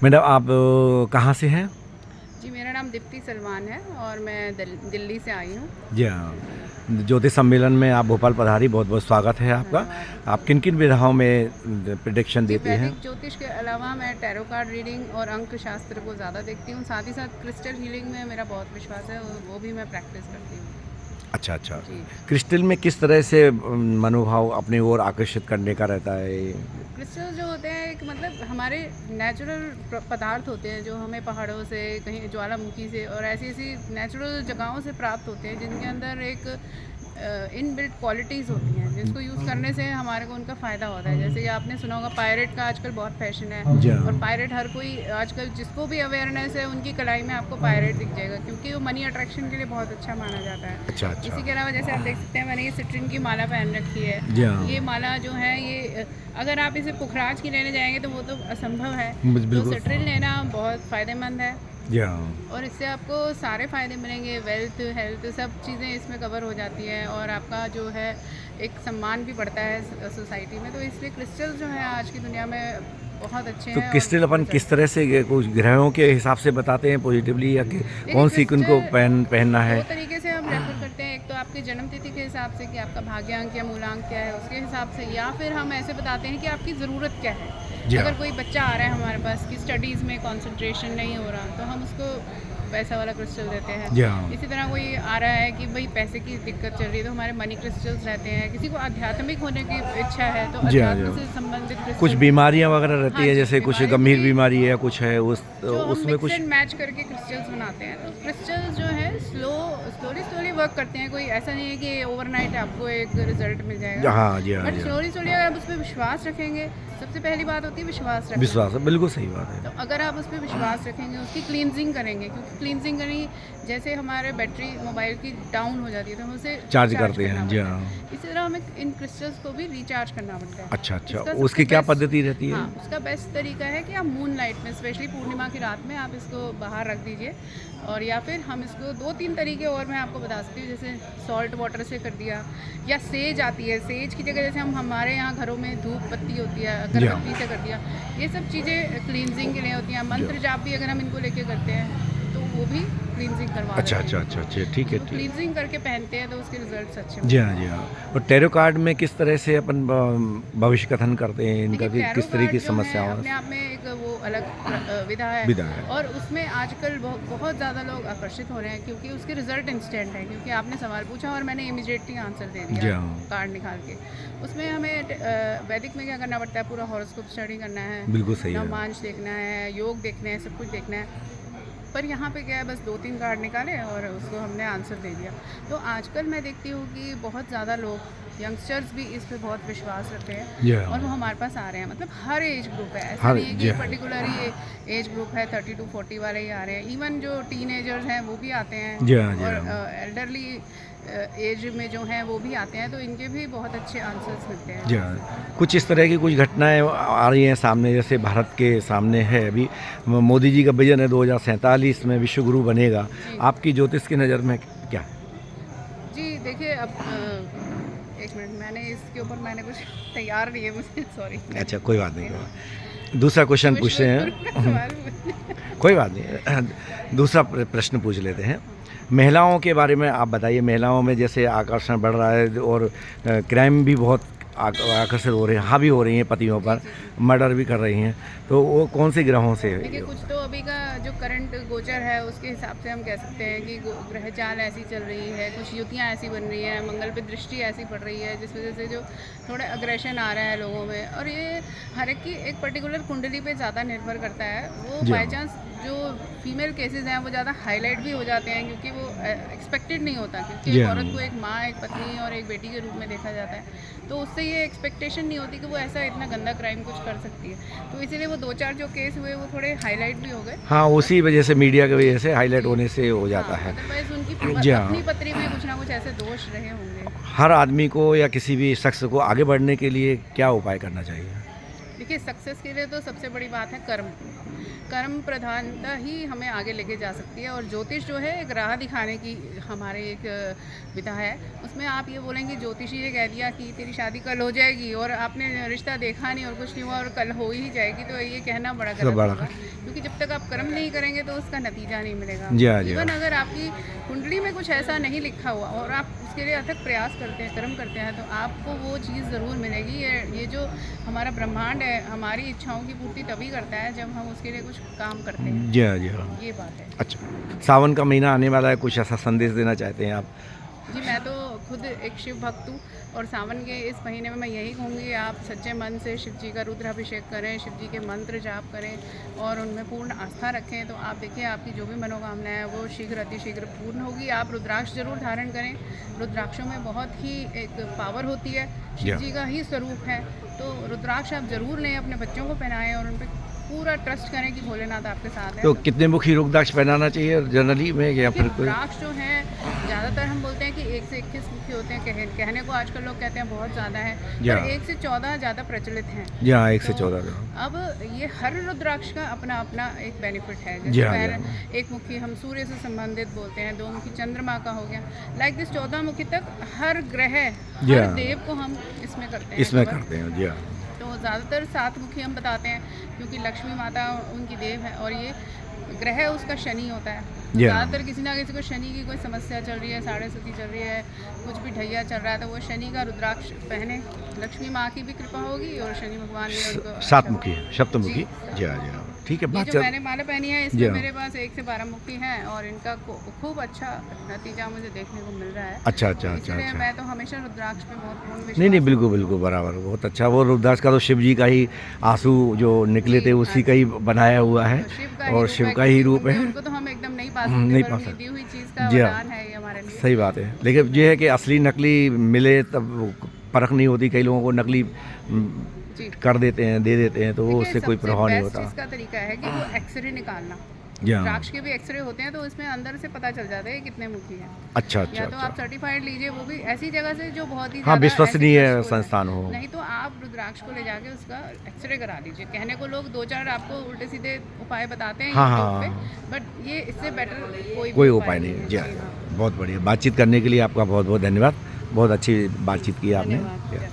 Madam आप कहाँ से हैं? जी, मेरा नाम दीप्ति सलमान है और मैं दिल्ली से आई हूँ। जी हाँ, ज्योतिष सम्मेलन में आप भोपाल पधारी, बहुत बहुत स्वागत है आपका। धन्यवाद। आप किन किन विधाओं में प्रिडिक्शन जी, देती हैं? वैदिक ज्योतिष के अलावा मैं टैरो कार्ड रीडिंग और अंक शास्त्र को ज़्यादा देखती हूँ। साथ ही साथ क्रिस्टल हीलिंग में मेरा बहुत विश्वास है, वो भी मैं प्रैक्टिस करती हूँ। अच्छा अच्छा। जी। क्रिस्टल में किस तरह से मनोभाव अपनी ओर आकर्षित करने का रहता है? क्रिस्टल जो होते हैं एक मतलब हमारे नेचुरल पदार्थ होते हैं जो हमें पहाड़ों से, कहीं ज्वालामुखी से और ऐसी ऐसी नेचुरल जगहों से प्राप्त होते हैं जिनके अंदर एक इनबिल्ट क्वालिटीज़ होती हैं जिसको यूज़ करने से हमारे को उनका फ़ायदा होता है। जैसे कि आपने सुना होगा पायरेट का आजकल बहुत फैशन है जी हाँ। और पायरेट हर कोई आजकल जिसको भी अवेयरनेस है उनकी कलाई में आपको पायरेट दिख जाएगा क्योंकि वो मनी अट्रैक्शन के लिए बहुत अच्छा माना जाता है। अच्छा अच्छा। इसी के अलावा जैसे आप देख सकते हैं मैंने ये सिट्रिन की माला पहन रखी है। जी हाँ। ये माला जो है ये अगर आप इसे पुखराज की लेने जाएंगे तो वो तो असंभव है। तो बिल्कुल। सिट्रिन लेना बहुत फ़ायदेमंद है जी हाँ। और इससे आपको सारे फ़ायदे मिलेंगे, वेल्थ, हेल्थ, सब चीज़ें इसमें कवर हो जाती हैं और आपका जो है एक सम्मान भी बढ़ता है सोसाइटी में। तो इसलिए क्रिस्टल जो है आज की दुनिया में बहुत अच्छे तो हैं। क्रिस्टल अपन किस तरह से कुछ ग्रहों के हिसाब से बताते हैं पॉजिटिवली, या कौन सी उनको पहनना है? दो तरीके से हम रेफर करते हैं। एक तो आपकी जन्म तिथि के हिसाब से कि आपका भाग्यांक या मूलांक क्या है उसके हिसाब से, या फिर हम ऐसे बताते हैं कि आपकी ज़रूरत क्या है। अगर कोई बच्चा आ रहा है हमारे पास कि स्टडीज़ में कंसंट्रेशन नहीं हो रहा तो हम उसको पैसा वाला क्रिस्टल देते हैं। इसी तरह कोई आ रहा है कि भाई पैसे की दिक्कत चल रही है तो हमारे मनी क्रिस्टल्स रहते हैं। किसी को आध्यात्मिक होने की इच्छा है तो अध्यात्म से संबंधित कुछ क्रिस्टल, बीमारियां वगैरह रहती हाँ है, जी, जैसे कुछ बीमारी गंभीर भी बीमारी है, कुछ है उसमें मिक्स कुछ। एंड मैच करके क्रिस्टल्स बनाते हैं। तो क्रिस्टल्स जो है स्लोली वर्क करते हैं। कोई ऐसा नहीं है कि ओवरनाइट आपको एक रिजल्ट मिल जाएगा। हाँ जी हाँ बट जी। स्लोली अगर आप उस पर विश्वास रखेंगे, सबसे पहली बात होती है विश्वास रखना। विश्वास है, बिल्कुल सही बात है। तो अगर आप उस पर विश्वास रखेंगे, उसकी क्लींजिंग करेंगे, क्योंकि क्लींजिंग करेंगे जैसे हमारे बैटरी मोबाइल की डाउन हो जाती है तो हम उसे चार्ज करते हैं। जी हाँ। इसी तरह हमें इन क्रिस्टल्स को भी रिचार्ज करना पड़ता है। अच्छा अच्छा, उसकी क्या पद्धति रहती है? हाँ, उसका बेस्ट तरीका है कि आप मून लाइट में, स्पेशली पूर्णिमा की रात में आप इसको बाहर रख दीजिए। और या फिर हम इसको 2-3 तरीके और मैं आपको बता सकती हूँ, जैसे सॉल्ट वाटर से कर दिया, या सेज आती है, सेज की जगह जैसे हम हमारे यहाँ घरों में धूप पत्ती होती है, अगरबत्ती से कर दिया। ये सब चीज़ें क्लींजिंग के लिए होती हैं। मंत्र जाप भी अगर हम इनको लेके करते हैं तो वो भी क्लींजिंग करवा अच्छा देते हैं। अच्छा अच्छा अच्छा, ठीक है ठीक। क्लींजिंग करके पहनते हैं तो उसके रिजल्ट्स अच्छे जी होते हाँ हैं। जी हाँ। और टैरो कार्ड में किस तरह से अपन भविष्य कथन करते हैं इनका, देखिए, कि टैरो किस तरह की कार्ड जो है समस्याओं अपने आप में एक वो अलग विधा है। विधा है। और उसमें आजकल बहुत ज़्यादा लोग आकर्षित हो रहे हैं क्योंकि उसके रिजल्ट इंस्टेंट है। क्योंकि आपने सवाल पूछा और मैंने इमीडिएटली आंसर दे जी दिया हाँ। कार्ड निकाल के। उसमें हमें वैदिक में क्या करना पड़ता है, पूरा हॉरोस्कोप स्टडी करना है, बिल्कुल सही है। नवमांश देखना है, योग देखना है, सब कुछ देखना है। पर यहाँ पे क्या है, बस 2-3 कार्ड निकाले और उसको हमने आंसर दे दिया। तो आजकल मैं देखती हूँ कि बहुत ज़्यादा लोग, यंगस्टर्स भी इस पे बहुत विश्वास रखते हैं और वो हमारे पास आ रहे हैं। मतलब हर एज ग्रुप है, ऐसा नहीं है कि पर्टिकुलर ही एज ग्रुप है, 30 to 40 वाले ही आ रहे हैं। इवन जो टीनेजर्स हैं वो भी आते हैं और एल्डरली एज में जो हैं वो भी आते हैं। तो इनके भी बहुत अच्छे आंसर्स मिलते हैं। जी हाँ। कुछ इस तरह की कुछ घटनाएं आ रही हैं सामने, जैसे भारत के सामने है अभी मोदी जी का विजन है 2047 में विश्व गुरु बनेगा। आपकी ज्योतिष की नज़र में क्या है? जी देखिए, अब एक मिनट, मैंने इसके ऊपर मैंने कुछ तैयार नहीं है मुझे, सॉरी। अच्छा कोई बात नहीं, दूसरा क्वेश्चन पूछते हैं। कोई बात नहीं, दूसरा प्रश्न पूछ लेते हैं। महिलाओं के बारे में आप बताइए। महिलाओं में जैसे आकर्षण बढ़ रहा है और क्राइम भी बहुत आकर्षित हो रहे हैं, हावी हो रही हैं पतियों पर, मर्डर भी कर रही हैं, तो वो कौन से ग्रहों से? देखिए, कुछ तो अभी का जो करंट गोचर है उसके हिसाब से हम कह सकते हैं कि ग्रह चाल ऐसी चल रही है, कुछ युतियाँ ऐसी बन रही हैं, मंगल पे दृष्टि ऐसी पड़ रही है जिस वजह से जो थोड़ा अग्रेशन आ रहा है लोगों में। और ये हर एक की एक पर्टिकुलर कुंडली पे ज़्यादा निर्भर करता है। वो बाई चांस जो फीमेल केसेस हैं वो ज़्यादा हाईलाइट भी हो जाते हैं क्योंकि वो एक्सपेक्टेड नहीं होता, क्योंकि एक औरत को एक माँ, एक पत्नी और एक बेटी के रूप में देखा जाता है। तो उससे ये एक्सपेक्टेशन नहीं होती कि वो ऐसा इतना गंदा क्राइम कुछ कर सकती है। तो इसीलिए वो 2-4 जो केस हुए वो थोड़े हाईलाइट भी हो गए। हाँ, उसी वजह से, मीडिया की वजह से हाईलाइट होने से हो जाता है। अदरवाइज उनकी जी हाँ। अपनी पत्री में कुछ ना कुछ ऐसे दोष रहे होंगे। हर आदमी को या किसी भी शख्स को आगे बढ़ने के लिए क्या उपाय करना चाहिए? देखिए सक्सेस के लिए तो सबसे बड़ी बात है कर्म। कर्म प्रधानता ही हमें आगे लेके जा सकती है। और ज्योतिष जो है एक राह दिखाने की हमारे एक विधा है। उसमें आप ये बोलेंगे ज्योतिषी ने कह दिया कि तेरी शादी कल हो जाएगी और आपने रिश्ता देखा नहीं और कुछ नहीं हुआ और कल हो ही जाएगी, तो ये कहना बड़ा गलत होगा। क्योंकि जब तक आप कर्म नहीं करेंगे तो उसका नतीजा नहीं मिलेगा। जी हाँ, जी इवन हाँ। अगर आपकी कुंडली में कुछ ऐसा नहीं लिखा हुआ और आप उसके लिए अथक प्रयास करते हैं, कर्म करते हैं, तो आपको वो चीज़ ज़रूर मिलेगी। ये जो हमारा ब्रह्मांड है हमारी इच्छाओं की पूर्ति तभी करता है जब हम उसके लिए कुछ काम करते हैं। जी हाँ, जी हाँ। ये बात है। अच्छा, सावन का महीना आने वाला है, कुछ ऐसा संदेश देना चाहते हैं आप? जी, मैं तो खुद एक शिव भक्त हूँ और सावन के इस महीने में मैं यही कहूँगी आप सच्चे मन से शिव जी का रुद्राभिषेक करें, शिव जी के मंत्र जाप करें और उनमें पूर्ण आस्था रखें। तो आप देखिए आपकी जो भी मनोकामना है वो शीघ्र अतिशीघ्र पूर्ण होगी। आप रुद्राक्ष जरूर धारण करें। रुद्राक्षों में बहुत ही एक पावर होती है, शिव जी का ही स्वरूप है। तो रुद्राक्ष आप जरूर लें, अपने बच्चों को पहनाएं और उन पर पूरा ट्रस्ट करें कि भोलेनाथ आपके साथ है। तो कितने मुखी रुद्राक्ष पहनाना चाहिए जनरली में, या फिर कोई? रुद्राक्ष जो है ज़्यादातर हम बोलते हैं कि 1 से 21 मुखी होते हैं। कहने को आजकल लोग कहते हैं बहुत ज़्यादा है, पर 1 से 14 ज़्यादा प्रचलित हैं। जी हाँ, 1 से तो 14। अब ये हर रुद्राक्ष का अपना अपना एक बेनिफिट है। जी जैसे हाँ, जी हाँ। 1 मुखी हम सूर्य से संबंधित बोलते हैं, 2 मुखी चंद्रमा का हो गया, लाइक दिस 14 मुखी तक हर ग्रह, जी हर हाँ। देव को हम इसमें करते हैं। इसमें cover। करते हैं, जी हाँ। तो ज़्यादातर 7 मुखी हम बताते हैं क्योंकि लक्ष्मी माता उनकी देव है और ये ग्रह उसका शनि होता है। जी हाँ। ज़्यादातर किसी ना किसी को शनि की कोई समस्या चल रही है, साढ़े सती चल रही है, कुछ भी ढैया चल रहा है, तो वो शनि का रुद्राक्ष पहने, लक्ष्मी माँ की भी कृपा होगी और शनि भगवान भी उनको 7 मुखी, सप्तमुखी। जी हाँ, जी हाँ। ठीक है, ये बात जो चल। मैंने माला पहनी है जी इसमें हाँ। मेरे पास 1 से 12 मुक्ति हैं और इनका खूब अच्छा नतीजा मुझे देखने को मिल रहा है। अच्छा, अच्छा, अच्छा, इसलिए अच्छा। मैं तो हमेशा रुद्राक्ष पे बहुत पूर्ण विश्वास। नहीं, नहीं, बिल्कुल, बिल्कुल, बराबर, बहुत अच्छा। वो रुद्राक्ष का तो शिव जी का ही आंसू जो निकले थे उसी का ही बनाया हुआ है और शिव का ही रूप है। उनको तो हम एकदम नहीं पा नहीं सकते, पा पर सकते। दी हुई चीज़ का जी हाँ। वरदान है ये हमारे लिए। सही बात है, लेकिन ये है कि असली नकली मिले तब परख नहीं होती। कई लोगों को नकली जी। कर देते हैं, दे देते हैं, तो वो उससे कोई प्रभाव नहीं होता। इसका तरीका है कि वो एक्सरे निकालना। जी हाँ। रुद्राक्ष के भी एक्सरे होते हैं तो इसमें अंदर से पता चल जाता है कि कितने मुखी हैं। अच्छा, अच्छा, या तो आप अच्छा। सर्टिफाइड लीजिए, वो भी ऐसी जगह से जो बहुत ही हाँ, ज़्यादा विश्वसनीय ऐसी trustworthy संस्थान हो। नहीं तो आप रुद्राक्ष को ले जाके उसका एक्सरे करा लीजिए। कहने को लोग 2-4 आपको उल्टे सीधे उपाय बताते हैं हाँ, YouTube हाँ, पे, बट ये इससे बेटर कोई कोई भी उपाय नहीं है। जी है। हाँ, जी हाँ। बहुत बढ़िया। बातचीत करने के लिए आपका बहुत बहुत धन्यवाद। बहुत अच्छी बातचीत की आपने। धन्यवाद।